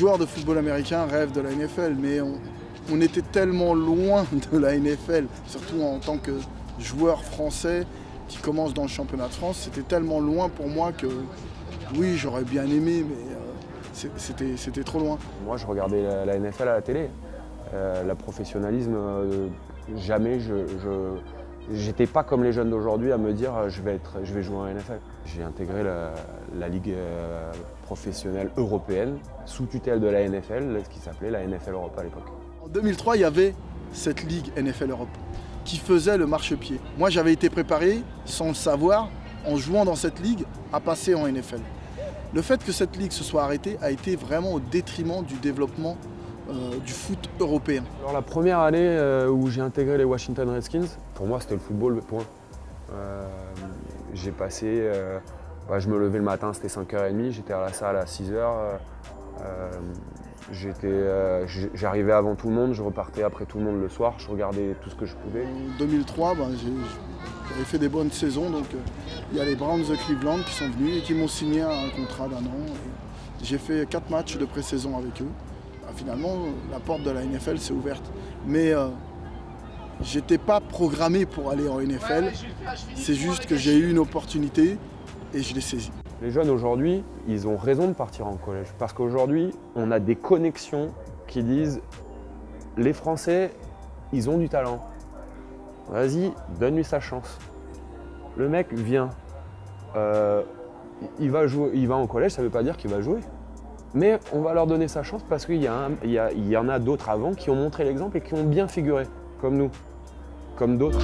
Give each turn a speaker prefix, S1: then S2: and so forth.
S1: joueurs de football américain rêvent de la NFL, mais on était tellement loin de la NFL, surtout en tant que joueur français qui commence dans le championnat de France. C'était tellement loin pour moi que oui, j'aurais bien aimé, mais c'était trop loin.
S2: Moi, je regardais la NFL à la télé. Le professionnalisme, jamais j'étais pas comme les jeunes d'aujourd'hui à me dire je vais jouer en NFL. J'ai intégré la ligue professionnelle européenne sous tutelle de la NFL, ce qui s'appelait la NFL Europe à l'époque.
S1: En 2003, il y avait cette ligue NFL Europe qui faisait le marchepied. Moi, j'avais été préparé, sans le savoir, en jouant dans cette ligue, à passer en NFL. Le fait que cette ligue se soit arrêtée a été vraiment au détriment du développement du foot européen.
S2: Alors la première année où j'ai intégré les Washington Redskins, pour moi c'était le football, point. J'ai passé, je me levais le matin, c'était 5h30, j'étais à la salle à 6h. J'arrivais avant tout le monde, je repartais après tout le monde le soir, je regardais tout ce que je pouvais.
S1: En 2003, j'avais fait des bonnes saisons, donc il y a les Browns de Cleveland qui sont venus et qui m'ont signé un contrat d'1 an. J'ai fait 4 matchs de pré-saison avec eux. Finalement, la porte de la NFL s'est ouverte. Mais j'étais pas programmé pour aller en NFL, c'est juste que j'ai eu une opportunité et je l'ai saisie.
S2: Les jeunes aujourd'hui, ils ont raison de partir en collège parce qu'aujourd'hui, on a des connexions qui disent les Français, ils ont du talent. Vas-y, donne-lui sa chance. Le mec vient, il va en collège, ça ne veut pas dire qu'il va jouer. Mais on va leur donner sa chance parce qu'il y en a d'autres avant qui ont montré l'exemple et qui ont bien figuré, comme nous, comme d'autres.